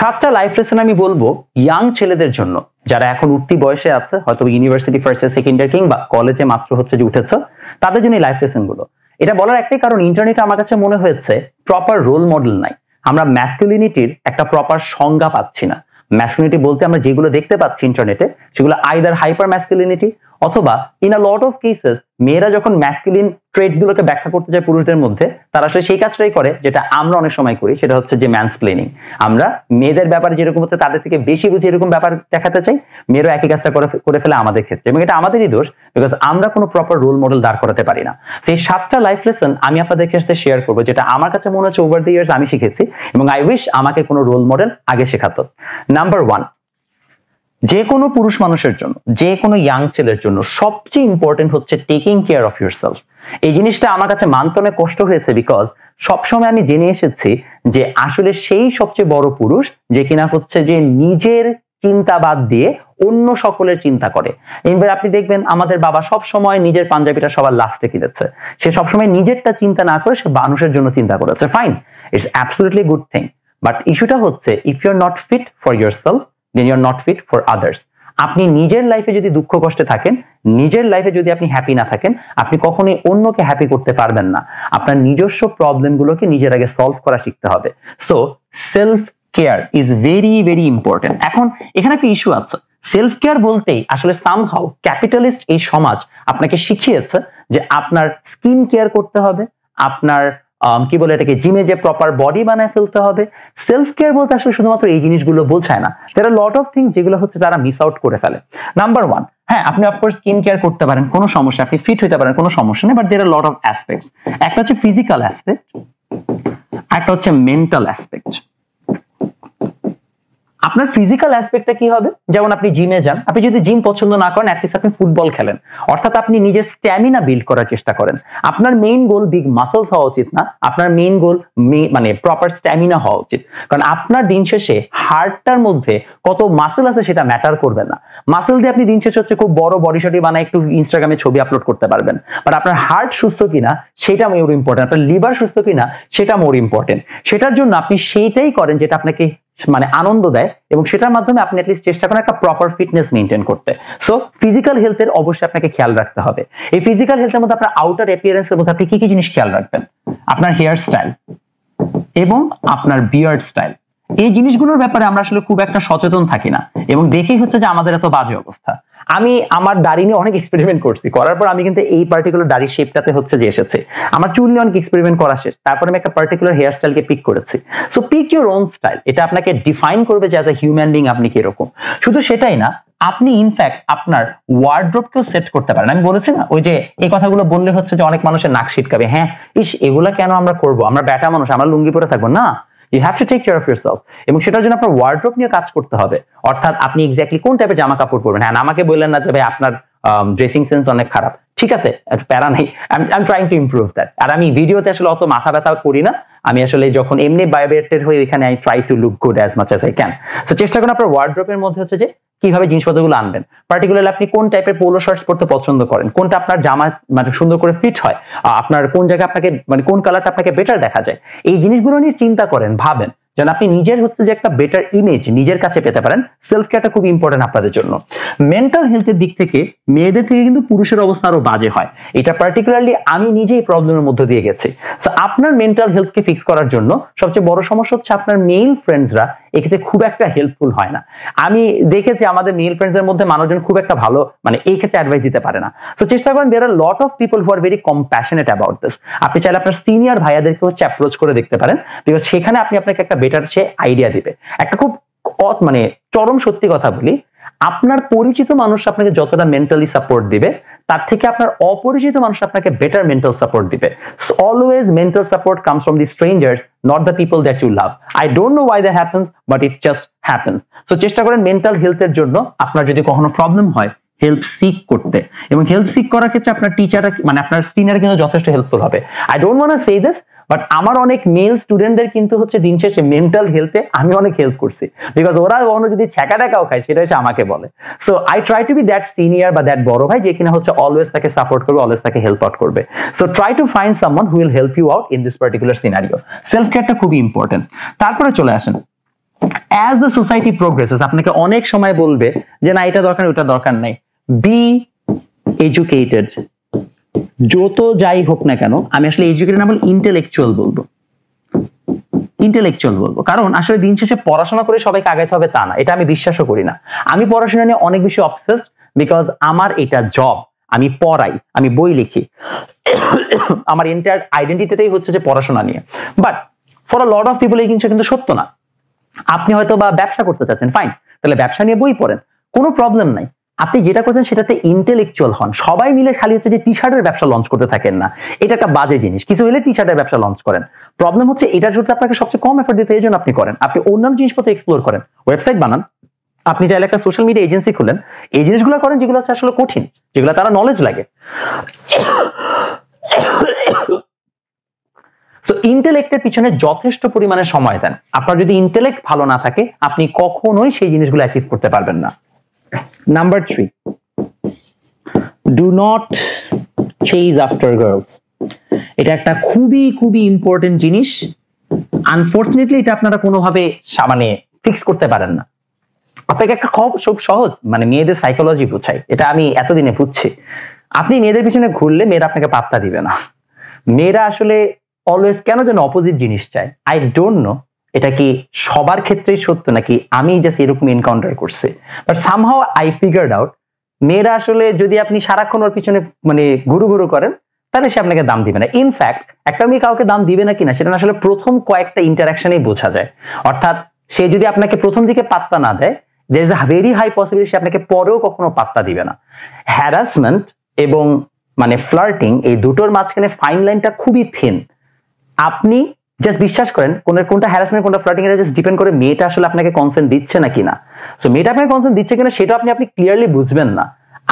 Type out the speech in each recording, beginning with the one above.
সাতটা life lesson আমি বলবো ইয়াং ছেলেদের জন্য, যারা এখন উঠতি বয়সে আছে, হয়তো university first year second year কিংবা কলেজে মাত্র হচ্ছে যে উঠেছে, তাদের জন্য লাইফ লেসন গুলো। এটা বলার একটাই কারণ, ইন্টারনেটে আমার কাছে মনে হয়েছে প্রপার রোল মডেল নাই। আমরা ম্যাসকুলিনিটির একটা প্রপার সংজ্ঞা পাচ্ছি না। ম্যাসকুলিনিটি বলতে আমরা যেগুলো দেখতে পাচ্ছি ইন্টারনেটে, সেগুলো আইদার হাইপার ম্যাসকুলিনিটি অথবা in a lot of cases মেয়েরা যখন ম্যাসকুলিন ট্রেটস গুলোকে ব্যাখ্যা করতে যায় পুরুষদের মধ্যে, তারা আসলে সেই কাজটাই করে যেটা আমরা অনেক সময় করি, সেটা হচ্ছে যে ম্যানসপ্লেনিং। আমরা মেয়েদের ব্যাপারে যেরকম হচ্ছে তাদের থেকে বেশি বুঝি এরকম ব্যাপার দেখাতে চাই, মেয়েরা একই কাজটা করে ফেলে আমাদের ক্ষেত্রে, এবং এটা আমাদেরই দোষ, বিকজ আমরা কোনো প্রপার রোল মডেল দাঁড় করাতে পারি না। সেই 7টা লাইফ লেসন আমি আপনাদেরকে সাথে শেয়ার করবো, যেটা আমার কাছে মনে হচ্ছে ওভার দ্য ইয়ার্স আমি শিখেছি এবং আই উইশ আমাকে কোনো রোল মডেল আগে শেখাতো। নাম্বার 1, যে কোনো পুরুষ মানুষের জন্য, যে কোনো ইয়াং ছেলের জন্য সবচেয়ে ইম্পর্টেন্ট হচ্ছে টেকিং কেয়ার অফ ইউরসেলফ। এই জিনিসটা আমার কাছে মানতে অনেক কষ্ট হয়েছে, বিকজ সবসময় আমি জেনে এসেছি যে আসলে সেই সবচেয়ে বড় পুরুষ যে কিনা হচ্ছে যে নিজের চিন্তা বাদ দিয়ে অন্য সকলের চিন্তা করে। এবার আপনি দেখবেন আমাদের বাবা সব সময় নিজের পাঞ্জাবিটা সবার লাস্টে কিনেছে, সে সবসময় নিজেরটা চিন্তা না করে সে মানুষের জন্য চিন্তা করেছে। Fine, it's absolutely good thing, but ইস্যুটা হচ্ছে if you are not fit for yourself then you are not fit for others. আপনি নিজের লাইফে যদি দুঃখ কষ্টে থাকেন, নিজের লাইফে যদি আপনি হ্যাপি না থাকেন, আপনি কখনোই অন্যকে হ্যাপি করতে পারবেন না। আপনার নিজস্ব প্রবলেমগুলোকে নিজের আগে সলভ করা শিখতে হবে। So self care is very very important. এখন এখানে একটা ইস্যু আছে, সেলফ কেয়ার বলতেই আসলে সামহাউ ক্যাপিটালিস্ট এই সমাজ আপনাকে শিখিয়েছে যে আপনার স্কিন কেয়ার করতে হবে, আপনার কি বলে এটাকে জিমে যে প্রপার বডি বানায় ফেলতে হবে। সেলফ কেয়ার বলতে আসলে শুধুমাত্র এই জিনিসগুলো বোঝায় না, দেয়ার আর লট অফ থিংস যেগুলো হচ্ছে তারা মিস আউট করে ফেলে। নাম্বার 1, হ্যাঁ আপনি অফকোর্স স্কিন কেয়ার করতে পারেন, কোনো সমস্যা, আপনি ফিট হইতে পারেন, কোনো সমস্যা নেই, but there are lot of aspects. একটা হচ্ছে ফিজিক্যাল অ্যাসপেক্ট, একটা হচ্ছে মেন্টাল অ্যাসপেক্ট। আপনার ফিজিক্যাল অ্যাসপেক্টটা কি হবে? যেমন আপনি জিমে যান, আপনি যদি জিম পছন্দ না করেন, অ্যাটলিস্ট আপনি ফুটবল খেলেন, অর্থাৎ আপনি নিজের স্ট্যামিনা বিল্ড করার চেষ্টা করেন। আপনার মেইন গোল বিগ মাসলস হওয়া উচিত না, আপনার মেইন গোল মানে প্রপার স্ট্যামিনা হওয়া উচিত। কারণ আপনার দিন শেষে হার্টটার মধ্যে কত মাসেল আছে সেটা ম্যাটার করবে না। মাসেল দিয়ে আপনি দিন শেষে হচ্ছে খুব বড় বডি শডি বানায় একটু ইনস্টাগ্রামে ছবি আপলোড করতে পারবেন, বাট আপনার হার্ট সুস্থ কিনা সেটা মোর ইম্পর্টেন্ট, আপনার লিভার সুস্থ কিনা সেটা মোর ইম্পর্টেন্ট। সেটার জন্য আপনি সেইটাই করেন যেটা আপনাকে মানে আনন্দ দেয়, এবং সেটার মাধ্যমে আপনি অ্যাটলিস্ট চেষ্টা করেন একটা প্রপার ফিটনেস মেইনটেইন করতে। সো ফিজিক্যাল হেলথের অবশ্যই আপনাকে খেয়াল রাখতে হবে। এই ফিজিক্যাল হেলথের মধ্যে আপনার আউটার অ্যাপিয়ারেন্সের মধ্যে আপনি কি কি জিনিস খেয়াল রাখবেন? আপনার হেয়ার স্টাইল এবং আপনার বিয়ার্ড স্টাইল, এই জিনিসগুলোর ব্যাপারে আমরা আসলে খুব একটা সচেতন থাকি না, এবং দেখেই হচ্ছে যে আমাদের এত বাজে অবস্থা। আমি আমার দাড়ি নিয়ে অনেক এক্সপেরিমেন্ট করছি, করার পর আমি কিন্তু এই পার্টিকুলার দাড়ির শেপটাতে হচ্ছে যে এসেছে। আমার চুল নিয়ে অনেক এক্সপেরিমেন্ট করা শেষ, তারপরে আমি একটা পার্টিকুলার হেয়ার স্টাইলকে পিক করেছি। So pick your own style, এটা আপনাকে ডিফাইন করবে যে অ্যাজ এ হিউম্যান বিং আপনি কিরকম। শুধু সেটাই না, আপনি ইনফ্যাক্ট আপনার ওয়ার্ড্রোবকেও সেট করতে পারেন। আমি বলেছি না, ওই যে এই কথাগুলো বললে হচ্ছে যে অনেক মানুষের নাক ছিটকাবে, হ্যাঁ ইস এগুলা কেন আমরা করবো, আমরা ব্যাটা মানুষ, আমরা লুঙ্গি পরে থাকবো না। You have to take care of yourself, এবং সেটার জন্য আপনার ওয়ার্ড্রোব নিয়ে কাজ করতে হবে। অর্থাৎ আপনি এক্স্যাক্টলি কোন টাইপের জামা কাপড় পরবেন। হ্যাঁ, আমাকে বললেন না যে ভাই আপনার ড্রেসিং সেন্স অনেক খারাপ, ঠিক আছে, প্যারা নেই, I am trying to improve that. আর আমি ভিডিওতে আসলে অত মাথা ব্যথা করি না, আমি আসলে যখন এমনি বায়োবেটেড হই এখানে I try to look good as much as I can. So চেষ্টা করুন আপনার ওয়ার্ড্রোবের মধ্যে হচ্ছে যে কিভাবে জিনিসপত্রগুলো আনবেন। পার্টিকুলারলি আপনি কোন টাইপের পোলো শার্টস পরতে পছন্দ করেন, কোনটা আপনার জামা মানে সুন্দর করে ফিট হয়, আপনার কোন জায়গায় আপনাকে মানে কোন কালারটা আপনাকে বেটার দেখা যায়, এই জিনিসগুলো নিয়ে চিন্তা করেন, ভাবেন, যেন আপনি নিজের হচ্ছে যে একটা বেটার ইমেজ নিজের কাছে পেতে পারেন। সেলফ কেয়ারটা খুব ইম্পর্টেন্ট আপনাদের জন্য। মেন্টাল হেলথের দিক থেকে মেয়েদের থেকে কিন্তু পুরুষের অবস্থা আরো বাজে হয়, এটা পার্টিকুলারলি আমি নিজেই প্রবলেমের মধ্যে দিয়ে গেছি। সো আপনার মেন্টাল হেলথকে ফিক্স করার জন্য সবচেয়ে বড় সমস্যা হচ্ছে আপনার মেল ফ্রেন্ডসরা এক্ষেত্রে খুব একটা হেল্পফুল হয় না। আমি দেখেছি আমাদের মেল ফ্রেন্ডসদের মধ্যে মানুষজন খুব একটা ভালো মানে এই ক্ষেত্রে অ্যাডভাইস দিতে পারে না। সো চেষ্টা করেন, there are lot of people who are very compassionate about this. আপনি চাইলে আপনার সিনিয়র ভাইয়াদেরকে হচ্ছে অ্যাপ্রোচ করে দেখতে পারেন, বিকজ সেখানে আপনি আপনাকে একটা বেটার সে আইডিয়া দিবে। একটা খুব মানে চরম সত্যি কথা বলি, আপনার পরিচিত মানুষ আপনাকে যতটা মেন্টালি সাপোর্ট দিবে, তার থেকে আপনার অপরিচিত মানুষ আপনাকে বেটার মেন্টাল সাপোর্ট দিবে। Always mental support comes from the strangers, not the people that you love. I don't know why that happens, but it just happens. So চেষ্টা করেন মেন্টাল হেলথের জন্য আপনার যদি কখনো প্রবলেম হয় হেল্প সিক করতে, এবং হেল্প সিক করার ক্ষেত্রে আপনার টিচার মানে আপনার সিনিয়র কিন্তু যথেষ্ট হেল্পফুল হবে। I don't want to say this, but আমার অনেক মেল স্টুডেন্টদের কিন্তু হচ্ছে দিন শেষে মেন্টাল হেলথে আমি অনেক হেল্প করছি, বিকজ ওরা কখনো যদি ছ্যাঁকা টাকাও খায় সেটা হচ্ছে আমাকে বলে। So I try to be that senior বা দ্যাট বড় ভাই যে কিনা হচ্ছে অলওয়েজ তাকে সাপোর্ট করবে, অলওয়েজ তাকে হেল্প আউট করবে। So try to find someone who will help you out in this particular scenario. Self কেয়ারটা খুবই ইম্পর্টেন্ট। তারপরে চলে আসেন অ্যাজ দ্য সোসাইটি প্রোগ্রেসেস আপনাকে অনেক সময় বলবে যে না এটা দরকার ওটা দরকার নাই। বি এডুকেটেড, যত যাই হোক না কেন, আমি আসলে এডুকেটেড না বলে ইন্টেলেকচুয়াল বলবো, ইন্টেলেকচুয়াল বলবো, কারণ আসলে দিন শেষে পড়াশোনা করে সবাইকে আগাইতে হবে তা না, এটা আমি বিশ্বাসও করি না। আমি পড়াশোনা নিয়ে অনেক বেশি অবসেসড, বিকজ আমার এটা জব, আমি পড়াই, আমি বই লিখি, আমার এন্টায়ার আইডেন্টিটিটাই হচ্ছে যে পড়াশোনা নিয়ে। But for a lot of people এই জিনিসটা কিন্তু সত্য না। আপনি হয়তো বা ব্যবসা করতে চাচ্ছেন, ফাইন, তাহলে ব্যবসা নিয়ে বই পড়েন, কোনো প্রবলেম নাই। আপনি যেটা করছেন সেটাতে ইন্টেলেকচুয়াল হন। সবাই মিলে খালি হচ্ছে যে টি শার্টের ব্যবসা লঞ্চ করতে থাকেন না, এটা একটা বাজে জিনিস। কিছু হলে টি শার্টের ব্যবসা লঞ্চ করেন। প্রবলেম হচ্ছে এটার জন্য আপনাকে সবচেয়ে কম এফোর্ট দিতে, এই জন্য আপনি করেন। আপনি অন্যান্য জিনিসপত্র এক্সপ্লোর করেন, ওয়েবসাইট বানান, আপনি চাইলে একটা সোশ্যাল মিডিয়া এজেন্সি খুলেন, এই জিনিসগুলো করেন যেগুলো হচ্ছে আসলে কঠিন, যেগুলো তারা নলেজ লাগে। সো ইন্টেলেক্টের পিছনে যথেষ্ট পরিমাণে সময় দেন। আপনার যদি ইন্টেলেক্ট ভালো না থাকে, আপনি কখনোই সেই জিনিসগুলো অ্যাচিভ করতে পারবেন না। Number 3, do not chase after girls. এটা একটা খুবই খুবই ইম্পর্টেন্ট জিনিস। আনফরচুনেটলি এটা আপনারা কোনোভাবে মানে ফিক্স করতে পারেন না। আপনাকে একটা খুব সহজ মানে মেয়েদের সাইকোলজি বোঝাই, এটা আমি এতদিনে বুঝছি। আপনি মেয়েদের পিছনে ঘুরলে মেয়েরা আপনাকে পাত্তা দিবে না। মেয়েরা আসলে অলওয়েজ কেন যেন অপোজিট জিনিস চায়, আই ডোন্ট নো এটা কি সবার ক্ষেত্রেই সত্য নাকি আমি জাস্ট এরকম এনকাউন্টার করছি, but somehow I figured out মেয়েরা আসলে যদি আপনি সারাক্ষণ ওর পিছনে মানে ঘুরু ঘুরু করেন, তাহলে সে আপনাকে দাম দিবে না। ইনফ্যাক্ট একটা মেয়ে কাউকে দাম দিবে না কিনা সেটা আসলে প্রথম কয়েকটা ইন্টারাকশনেই বোঝা যায়। অর্থাৎ সে যদি আপনাকে প্রথম দিকে পাত্তা না দেয়, there is a very high possibility সে আপনাকে পরেও কখনো পাত্তা দিবে না। হ্যারাসমেন্ট এবং মানে ফ্লার্টিং, এই দুটোর মাঝখানে ফাইন লাইনটা খুবই থিন। আপনি জাস্ট বিশ্বাস করেন কোনটা হ্যারাসমেন্ট কোনটা ফ্লার্টিং, এটা জাস্ট ডিপেন্ড করে মেয়েটা আসলে আপনাকে কনসেন্ট দিচ্ছে না কিনা। সো মেয়েটা আপনাকে কনসেন্ট দিচ্ছে কিনা সেটা আপনি ক্লিয়ারলি বুঝবেন না।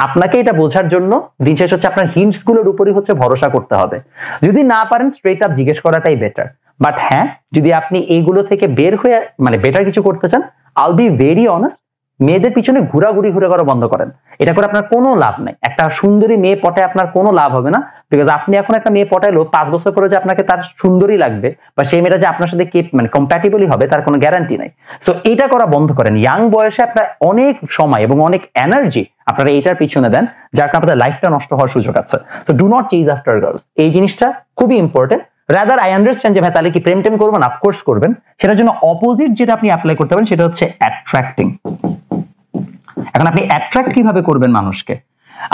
আপনাকে এটা বোঝার জন্য দিন শেষ হচ্ছে আপনার হিন্টস গুলোর উপরই হচ্ছে ভরসা করতে হবে। যদি না পারেন স্ট্রেট আপ জিজ্ঞেস করাটাই বেটার। বাট হ্যাঁ, যদি আপনি এইগুলো থেকে বের হয়ে মানে বেটার কিছু করতে চান, আইল বি ভেরি অনেস্ট, মেয়েদের পিছনে ঘুরে করা বন্ধ করেন। এটা করে আপনার কোনো লাভ নাই। একটা সুন্দরী মেয়ে পটায় আপনার কোনো লাভ হবে না, বিকজ আপনি এখন একটা মেয়ে পটাইলো 5 বছর পরে যে আপনাকে তার সুন্দরী লাগবে বা সেই মেয়েটা যে আপনার সাথে মানে কম্প্যাটিবলি হবে তার কোনো গ্যারান্টি নাই। সো এটা করা বন্ধ করেন। ইয়াং বয়সে আপনার অনেক সময় এবং অনেক এনার্জি আপনারা এটার পিছনে দেন, যার কারণে আপনাদের লাইফটা নষ্ট হওয়ার সুযোগ আছে। So do not chase after girls, এই জিনিসটা খুবই ইম্পর্টেন্ট। রাদার আই আন্ডারস্ট্যান্ড যে ভাই তাহলে কি প্রেম টেম করবেন, অফকোর্স করবেন। সেটার জন্য অপোজিট যেটা আপনি অ্যাপ্লাই করতে পারেন সেটা হচ্ছে অ্যাট্রাক্টিং। এখন আপনি অ্যাট্রাক্ট কিভাবে করবেন মানুষকে?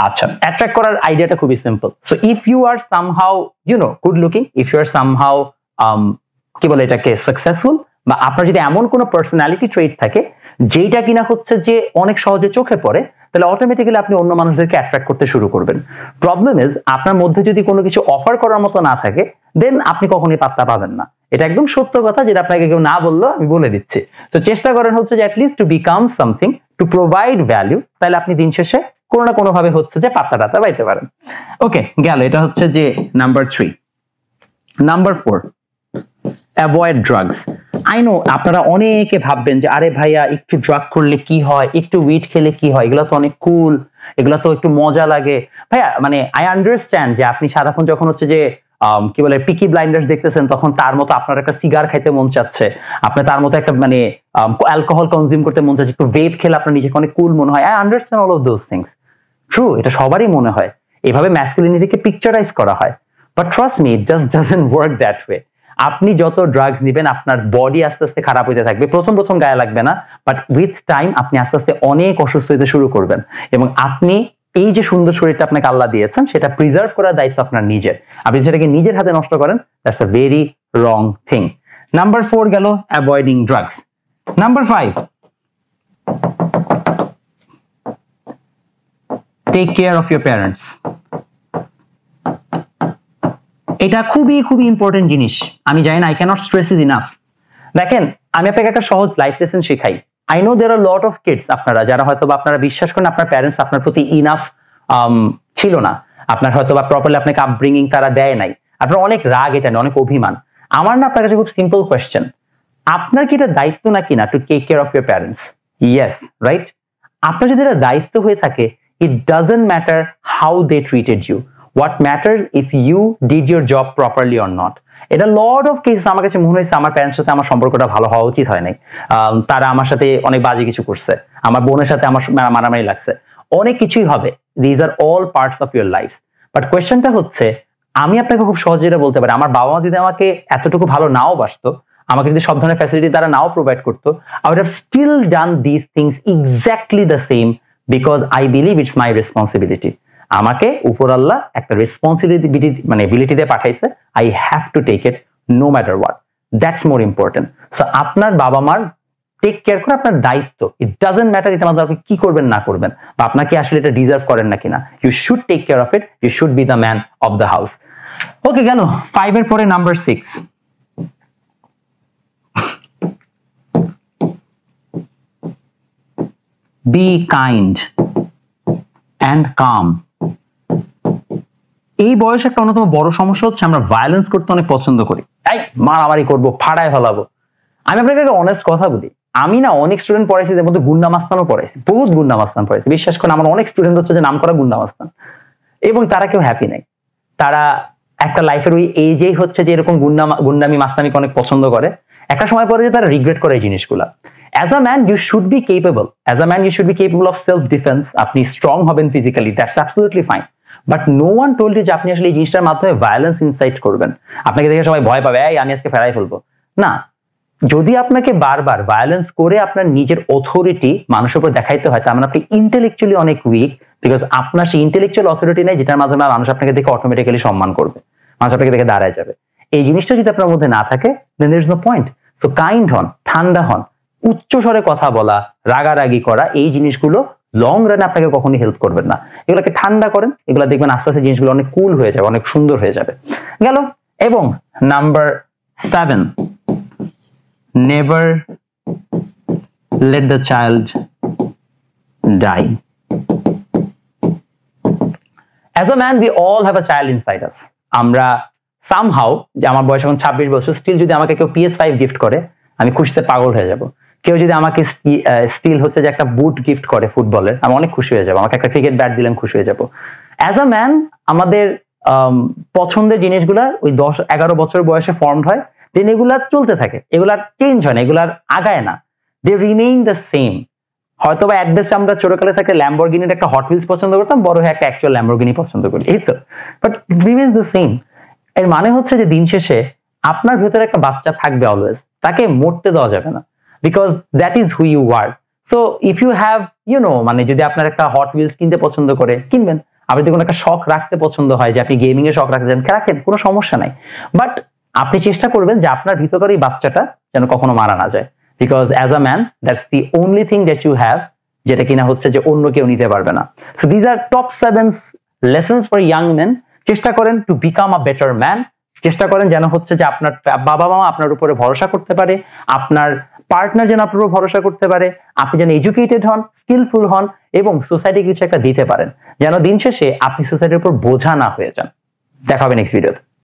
আচ্ছা, অ্যাট্রাক্ট করার আইডিয়াটা খুবই simple. So if you are somehow good looking, if you are somehow কি বলে এটাকে সাকসেসফুল, বা আপনার যদি এমন কোনো পার্সোনালিটি ট্রেট থাকে যেটা কিনা হচ্ছে যে অনেক সহজে চোখে পড়ে, তাহলে অটোমেটিক্যালি আপনি অন্য মানুষদেরকে অ্যাট্রাক্ট করতে শুরু করবেন। প্রবলেম ইজ আপনার মধ্যে যদি কোনো কিছু অফার করার মতো না থাকে, দেন আপনি কখনোই পাত্তা পাবেন না। এটা একদম সত্য কথা, যেটা আপনাকে কেউ না বললো আমি বলে দিচ্ছি। তো চেষ্টা করেন হচ্ছে যে at least to become something, to provide value, তাহলে আপনি দিন শেষে কোনো না কোনো ভাবে হচ্ছে যে পাত্তা টাত্তা পাইতে পারেন। ওকে, গেল। এটা হচ্ছে যে number 3। Number 4, avoid drugs. I know আপনারা অনেকে ভাববেন যে আরে ভাইয়া একটু ড্রাগ করলে কি হয়, একটু উইড খেলে কি হয়, এগুলো তো অনেক কুল, এগুলো তো একটু মজা লাগে। ভাইয়া মানে আই আন্ডারস্ট্যান্ড যে আপনি সারাক্ষণ যখন হচ্ছে যে কি বলে পিকি ব্লাইন্ডার্স দেখতেছেন, তখন তার মতো আপনার একটা সিগার খাইতে মন চাচ্ছে, আপনার তার মতো একটা মানে অ্যালকোহল কনজিউম করতে মন চাচ্ছে, একটু ভেপ খেলে আপনার নিজেকে অনেক কুল মনে হয়। I understand all of those things, true, এটা সবারই মনে হয়, এভাবে ম্যাসকুলিনিটিকে পিকচারাইজ করা হয়। But trust me, it just doesn't work that way. আপনি যত ড্রাগস নেবেন আপনার বডি আস্তে আস্তে খারাপ হতে থাকবে। প্রথম গায়ে লাগবে না, বাট উইথ টাইম আপনি আস্তে আস্তে অনেক অসুস্থ হতে শুরু করবেন। এবং আপনি এই যে সুন্দর শরীরটা আপনাকে আল্লাহ দিয়েছেন, সেটা প্রিজার্ভ করার দায়িত্ব আপনার নিজের। আপনি যেটাকে নিজের হাতে নষ্ট করেন, that's a very wrong thing. Number 4 গেল avoiding drugs. Number 5, take care of your parents. এটা খুবই খুবই ইম্পর্টেন্ট জিনিস। আমি জানি না, I can't stress it enough. দেখেন, আমি আপনাকে একটা সহজ লাইফ লেসন শেখাই। I know there are lot of kids আপনারা যারা হয়তো বা আপনারা বিশ্বাস করেন আপনার প্যারেন্টস আপনার প্রতি ইনাফ ছিল না, আপনার হয়তো বা প্রপারলি আপনাকে আপব্রিঙ্গিং তারা দেয় নাই, আপনার অনেক রাগ, এটা অনেক অভিমান। আমার না আপনার কাছে খুব সিম্পল কোয়েশ্চেন, আপনার কি এটা দায়িত্ব নাকি না to take care of your parents? Yes, right? আপনার যদি এটা দায়িত্ব হয়ে থাকে, it doesn't matter how they treated you, what matters if you did your job properly or not. এটা লট অফ কেসেস আমার কাছে মনে হয়েছে আমার প্যারেন্টস সাথে আমার সম্পর্কটা ভালো হওয়া উচিত হয় নাই, তারা আমার সাথে অনেক বাজে কিছু করছে, আমার বোনের সাথে আমার মারামারি লাগছে, অনেক কিছুই হবে। These are all parts of your life. But কোয়েশ্চেনটা হচ্ছে, আমি আপনাকে খুব সহজে এটা বলতে পারি, আমার বাবা মা যদি আমাকে এতটুকু ভালো নাও বাসতো, আমাকে যদি সব ধরনের ফ্যাসিলিটি তারা নাও প্রোভাইড করতো, I would have still done these things exactly the same because I believe it's my responsibility. আমাকে উপর আল্লাহ একটা রেসপন্সিবিলিটি মানে এবিলিটি দিয়ে পাঠাইছে, I have to take it no matter what. That's more important. So আপনার বাবা মার টেক কেয়ার করা আপনার দায়িত্ব। ইট ডাজন্ট ম্যাটার এটা মধ্যে আপনি কি করবেন না করবেন, বা আপনাকে আসলে এটা ডিজার্ভ করেন না কিনা। You should take care of it, you should be the man of the house. Okay, গেল 5 এর পরে number 6, be kind and calm. এই বয়সে একটা অন্যতম বড় সমস্যা হচ্ছে আমরা ভায়োলেন্স করতে অনেক পছন্দ করি। এই মারামারি করবো, ফাড়ায় ফেলাবো। আমি আপনাকে একটা অনেস্ট কথা বলি, আমি না অনেক স্টুডেন্ট পড়াইছি, এর মধ্যে গুন্ডা মাস্তানও পড়াইছি, বহুত গুন্ডা মাস্তান পড়াইছি। বিশ্বাস করেন আমার অনেক স্টুডেন্ট হচ্ছে যে নাম করা গুন্ডা মাস্তান, এবং তারা কেউ হ্যাপি নাই। তারা একটা লাইফের ওই এজেই হচ্ছে যে এরকম গুন্ডামি মাস্তানিকে অনেক পছন্দ করে। একটা সময় পরে যে তারা রিগ্রেট করে এই জিনিসগুলা। As a man, you should be capable. As a man, you should be capable of self-defense. আপনি স্ট্রং হবেন physically, that's absolutely fine. But no one told you যে আপনি আসলে এই জিনিসটার মাধ্যমে ভায়োলেন্স ইনসাইট করবেন। আপনাকে দেখে সবাই ভয় পাবে, এই আমি আজকে ফেরাই ফেলবো। না, যদি আপনাকে বারবার ভায়োলেন্স করে আপনার নিজের অথরিটি মানুষের উপর দেখাইতে হয়, তার মানে আপনি ইন্টেলেকচুয়ালি অনেক উইক, বিকজ আপনার সেই ইন্টেলেকচুয়াল অথরিটি নেই যেটার মাধ্যমে মানুষ আপনাকে দেখে অটোমেটিক্যালি সম্মান করবে, মানুষ আপনাকে দেখে দাঁড়ায় যাবে। এই জিনিসটা যদি আপনার মধ্যে না থাকে, then there is no point. So kind হন, ঠান্ডা হন। উচ্চ স্বরে কথা বলা, রাগারাগি করা, এই জিনিসগুলো লং রানে আপনাকে কখনোই হেল্প করবেন না। এগুলোকে ঠান্ডা করেন, এগুলো দেখবেন আস্তে আস্তে জিনিসগুলো অনেক কুল হয়ে যাবে, অনেক সুন্দর হয়ে যাবে। গেল। এবং number 7, never let the child die. As a man, we all have a child inside us. আমরা somehow, যে আমার বয়স এখন 26 বছর, স্টিল যদি আমাকে কেউ PS5 গিফট করে, আমি খুশিতে পাগল হয়ে যাব। কেউ যদি আমাকে স্টিল হচ্ছে যে একটা বুট গিফট করে ফুটবলের, আমি অনেক খুশি হয়ে যাবো। আমাকে একটা ক্রিকেট ব্যাট দিলে আমি খুশি হয়ে যাবো। অ্যাজ আ ম্যান, আমাদের পছন্দের জিনিসগুলা ওই 10-11 বছর বয়সে ফর্মড হয়, দেন এগুলা চলতে থাকে, এগুলা চেঞ্জ হয় না, এগুলার আগায় না, দে রিমেইন দ্য সেম। হয়তো বা অ্যাডভেস্ট আমরা ছোটকালে থাকলে ল্যাম্বরগিনির একটা হট হুইলস পছন্দ করতাম, বড় হয়ে একটা অ্যাকচুয়াল ল্যাম্বরগিনি পছন্দ করি, এই তো। But it remains the same. এর মানে হচ্ছে যে দিন শেষে আপনার ভেতরে একটা বাচ্চা থাকবে অলওয়েজ, তাকে মরতে দেওয়া যাবে না, because that is who you are. So if you have মানে যদি আপনার একটা হট হুইলস কিনতে পছন্দ করে, কিনবেন। আপনি যদি কোনো একটা শখ রাখতে পছন্দ হয়, যে আপনি গেমিং এর শখ রাখতে চান, রাখেন, কোনো সমস্যা নাই। বাট আপনি চেষ্টা করবেন যে আপনার ভিতরের এই বাচ্চাটা যেন কখনো মারা না যায়, because as a man that's the only thing that you have, যেটা কিনা হচ্ছে যে অন্য কেউ নিতে পারবে না। So these are top 7 lessons for young men. চেষ্টা করেন to become a better man. চেষ্টা করেন যেন হচ্ছে যে আপনার বাবা মা আপনার উপরে ভরসা করতে পারে, আপনার পার্টনার যেন আপনার উপর ভরসা করতে পারে, আপনি যেন এডুকেটেড হন, স্কিলফুল হন, এবং সোসাইটি কিছু একটা দিতে পারেন, যেন দিন শেষে আপনি সোসাইটির উপর বোঝা না হয়ে যান। দেখা হবে নেক্সট ভিডিওতে।